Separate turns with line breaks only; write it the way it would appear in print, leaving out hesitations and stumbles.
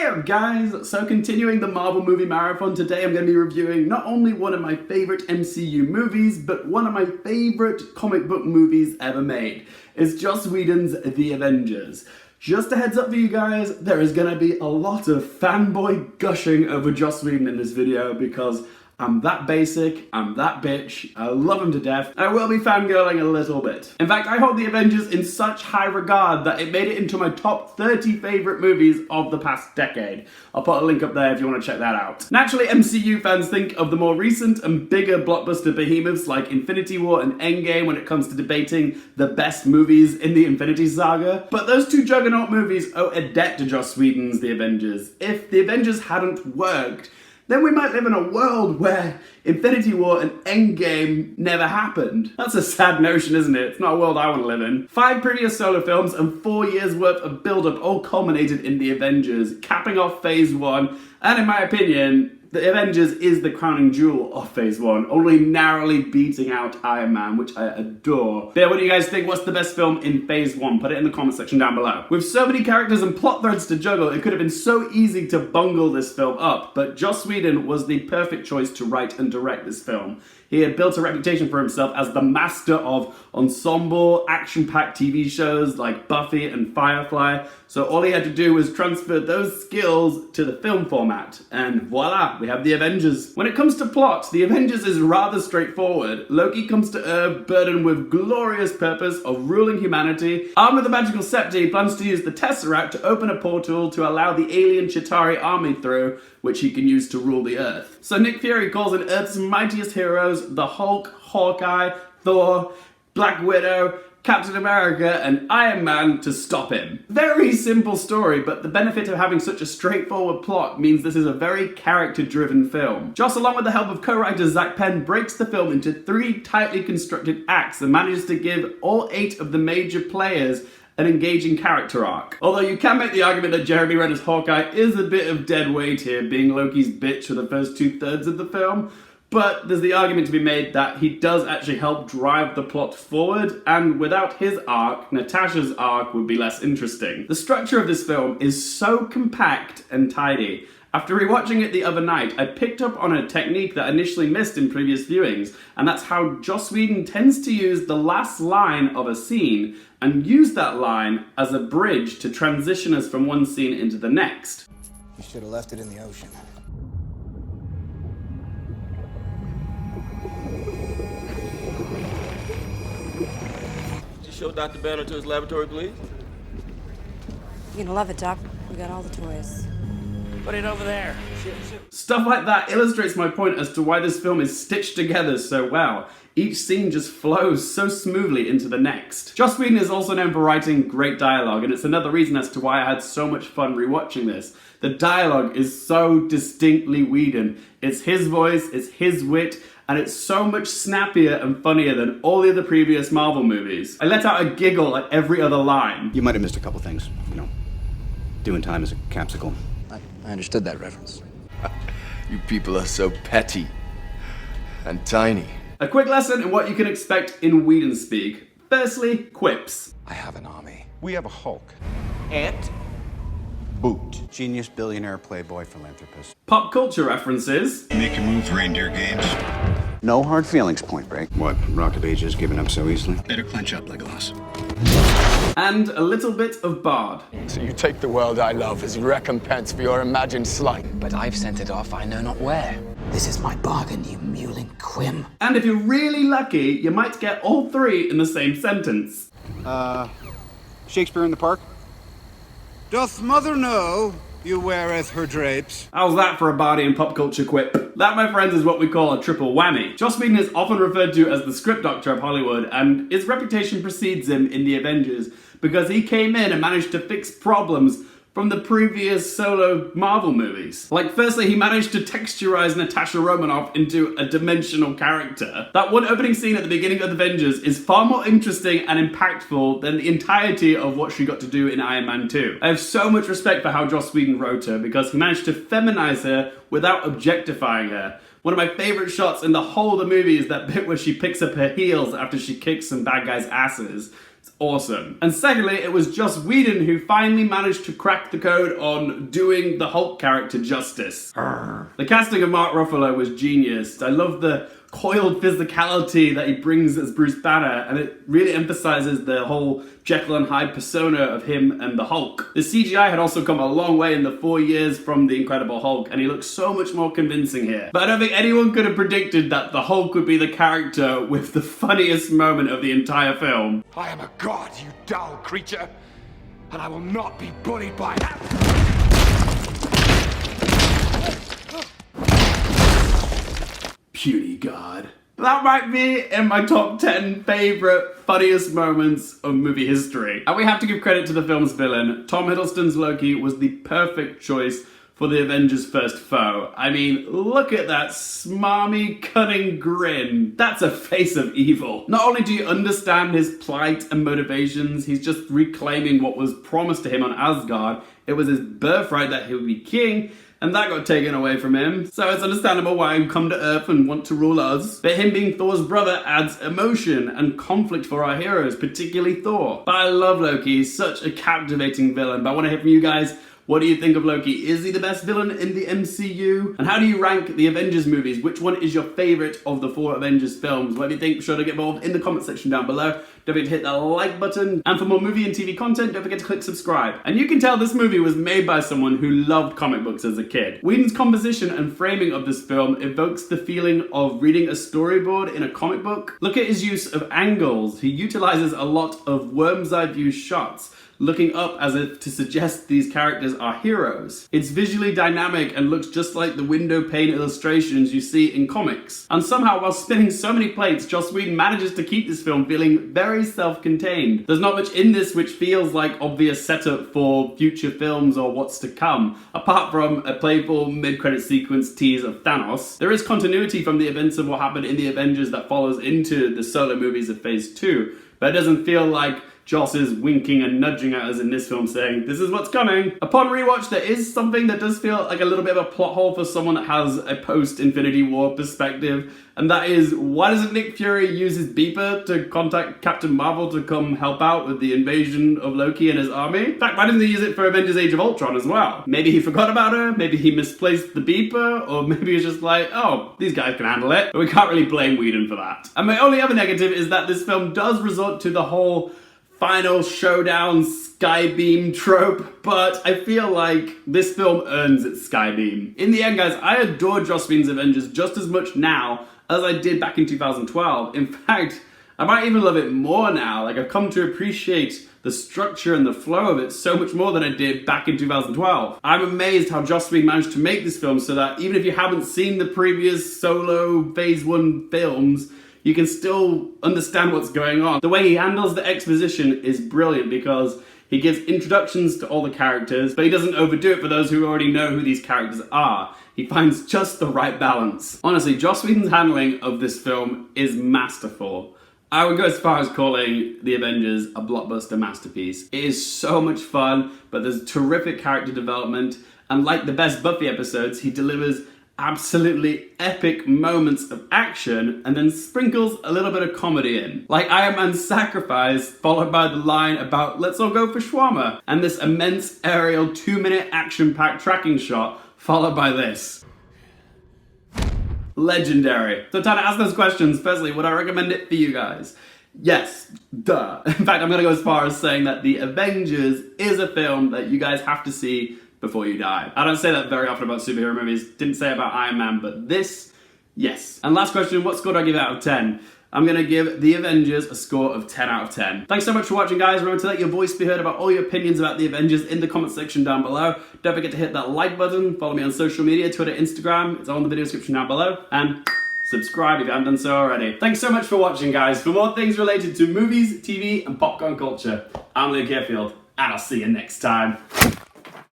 up, guys? So continuing the Marvel movie marathon, today I'm going to be reviewing not only one of my favorite MCU movies, but one of my favorite comic book movies ever made. It's Joss Whedon's The Avengers. Just a heads up for you guys, there is going to be a lot of fanboy gushing over Joss Whedon in this video because I'm that basic, I'm that bitch, I love him to death, and I will be fangirling a little bit. In fact, I hold The Avengers in such high regard that it made it into my top 30 favourite movies of the past decade. I'll put a link up there if you want to check that out. Naturally, MCU fans think of the more recent and bigger blockbuster behemoths like Infinity War and Endgame when it comes to debating the best movies in the Infinity Saga, but those two juggernaut movies owe a debt to Joss Whedon's The Avengers. If The Avengers hadn't worked, then we might live in a world where Infinity War and Endgame never happened. That's a sad notion, isn't it? It's not a world I want to live in. 5 previous solo films and 4 years worth of build-up all culminated in The Avengers, capping off Phase 1, and in my opinion, The Avengers is the crowning jewel of Phase 1, only narrowly beating out Iron Man, which I adore. But yeah, what do you guys think? What's the best film in Phase 1? Put it in the comment section down below. With so many characters and plot threads to juggle, it could have been so easy to bungle this film up, but Joss Whedon was the perfect choice to write and direct this film. He had built a reputation for himself as the master of ensemble, action-packed TV shows like Buffy and Firefly, so all he had to do was transfer those skills to the film format, and voila, we have The Avengers. When it comes to plot, The Avengers is rather straightforward. Loki comes to Earth burdened with glorious purpose of ruling humanity. Armed with a magical scepter, he plans to use the Tesseract to open a portal to allow the alien Chitari army through, which he can use to rule the Earth. So Nick Fury calls in Earth's mightiest heroes, the Hulk, Hawkeye, Thor, Black Widow, Captain America, and Iron Man to stop him. Very simple story, but the benefit of having such a straightforward plot means this is a very character-driven film. Joss, along with the help of co-writer Zach Penn, breaks the film into 3 tightly constructed acts and manages to give all 8 of the major players an engaging character arc. Although you can make the argument that Jeremy Renner's Hawkeye is a bit of dead weight here, being Loki's bitch for the first 2/3 of the film, but there's the argument to be made that he does actually help drive the plot forward, and without his arc, Natasha's arc would be less interesting. The structure of this film is so compact and tidy. After rewatching it the other night, I picked up on a technique that I initially missed in previous viewings, and that's how Joss Whedon tends to use the last line of a scene and use that line as a bridge to transition us from one scene into the next.
You should have left it in the ocean.
Could you show Dr. Banner to his laboratory, please?
You're gonna love it, Doc. We got all the toys.
Put it over there.
Stuff like that illustrates my point as to why this film is stitched together so well. Each scene just flows so smoothly into the next. Joss Whedon is also known for writing great dialogue, and it's another reason as to why I had so much fun rewatching this. The dialogue is so distinctly Whedon. It's his voice, it's his wit, and it's so much snappier and funnier than all the other previous Marvel movies. I let out a giggle at every other line.
You might have missed a couple things, you know. Doing time is a capsicle.
I understood that reference.
You people are so petty and tiny.
A quick lesson in what you can expect in Whedon speak. Firstly, quips.
I have an army.
We have a Hulk.
Ant.
Boot.
Genius, billionaire, playboy, philanthropist.
Pop culture references.
Make your moves, reindeer games.
No hard feelings, Point Break. What, Rock of Ages giving up so easily?
Better clench up, Legolas.
And a little bit of Bard.
So you take the world I love as recompense for your imagined slight.
But I've sent it off I know not where. This is my bargain, you mewling quim.
And if you're really lucky, you might get all 3 in the same sentence.
Shakespeare in the Park?
Doth mother know you weareth her drapes?
How's that for a Bardian and pop culture quip? That, my friends, is what we call a triple whammy. Joss Whedon is often referred to as the script doctor of Hollywood, and his reputation precedes him in The Avengers because he came in and managed to fix problems from the previous solo Marvel movies. Like, firstly, he managed to texturize Natasha Romanoff into a dimensional character. That one opening scene at the beginning of Avengers is far more interesting and impactful than the entirety of what she got to do in Iron Man 2. I have so much respect for how Joss Whedon wrote her because he managed to feminize her without objectifying her. One of my favorite shots in the whole of the movie is that bit where she picks up her heels after she kicks some bad guys' asses. It's awesome. And secondly, it was Joss Whedon who finally managed to crack the code on doing the Hulk character justice. The casting of Mark Ruffalo was genius. I love the coiled physicality that he brings as Bruce Banner, and it really emphasizes the whole Jekyll and Hyde persona of him and the Hulk. The CGI had also come a long way in the 4 years from the Incredible Hulk, and he looks so much more convincing here. But I don't think anyone could have predicted that the Hulk would be the character with the funniest moment of the entire film.
I am a god, you dull creature, and I will not be bullied by that.
Puny God. That might be in my top 10 favourite, funniest moments of movie history. And we have to give credit to the film's villain. Tom Hiddleston's Loki was the perfect choice for the Avengers' first foe. I mean, look at that smarmy, cunning grin. That's a face of evil. Not only do you understand his plight and motivations, he's just reclaiming what was promised to him on Asgard. It was his birthright that he would be king, and that got taken away from him. So it's understandable why he would come to Earth and want to rule us. But him being Thor's brother adds emotion and conflict for our heroes, particularly Thor. But I love Loki, he's such a captivating villain. But I want to hear from you guys. What do you think of Loki? Is he the best villain in the MCU? And how do you rank the Avengers movies? Which one is your favourite of the 4 Avengers films? What do you think? Be sure to get involved in the comment section down below. Don't forget to hit that like button. And for more movie and TV content, don't forget to click subscribe. And you can tell this movie was made by someone who loved comic books as a kid. Whedon's composition and framing of this film evokes the feeling of reading a storyboard in a comic book. Look at his use of angles. He utilizes a lot of worm's eye view shots, looking up as if to suggest these characters are heroes. It's visually dynamic and looks just like the window pane illustrations you see in comics. And somehow, while spinning so many plates, Joss Whedon manages to keep this film feeling very self-contained. There's not much in this which feels like obvious setup for future films or what's to come, apart from a playful mid-credit sequence tease of Thanos. There is continuity from the events of what happened in the Avengers that follows into the solo movies of Phase 2, but it doesn't feel like Joss is winking and nudging at us in this film saying, this is what's coming. Upon rewatch, there is something that does feel like a little bit of a plot hole for someone that has a post-Infinity War perspective, and that is, why doesn't Nick Fury use his beeper to contact Captain Marvel to come help out with the invasion of Loki and his army? In fact, why didn't he use it for Avengers Age of Ultron as well? Maybe he forgot about her, maybe he misplaced the beeper, or maybe he's just like, oh, these guys can handle it. But we can't really blame Whedon for that. And my only other negative is that this film does resort to the whole final showdown Skybeam trope, but I feel like this film earns its Skybeam. In the end, guys, I adore Joss Whedon's Avengers just as much now as I did back in 2012. In fact, I might even love it more now. Like, I've come to appreciate the structure and the flow of it so much more than I did back in 2012. I'm amazed how Joss Whedon managed to make this film so that even if you haven't seen the previous solo Phase 1 films, you can still understand what's going on. The way he handles the exposition is brilliant because he gives introductions to all the characters, but he doesn't overdo it for those who already know who these characters are. He finds just the right balance. Honestly, Joss Whedon's handling of this film is masterful. I would go as far as calling The Avengers a blockbuster masterpiece. It is so much fun, but there's terrific character development, and like the best Buffy episodes, he delivers absolutely epic moments of action and then sprinkles a little bit of comedy in. Like Iron Man's sacrifice, followed by the line about let's all go for shawarma, and this immense aerial 2-minute action-packed tracking shot, followed by this. Legendary. So time to ask those questions. Firstly, would I recommend it for you guys? Yes, duh. In fact, I'm gonna go as far as saying that The Avengers is a film that you guys have to see before you die. I don't say that very often about superhero movies. Didn't say about Iron Man, but this, yes. And last question, what score do I give out of 10? I'm gonna give The Avengers a score of 10 out of 10. Thanks so much for watching, guys. Remember to let your voice be heard about all your opinions about The Avengers in the comment section down below. Don't forget to hit that like button. Follow me on social media, Twitter, Instagram. It's all in the video description down below. And subscribe if you haven't done so already. Thanks so much for watching, guys. For more things related to movies, TV, and popcorn culture, I'm Luke Airfield, and I'll see you next time.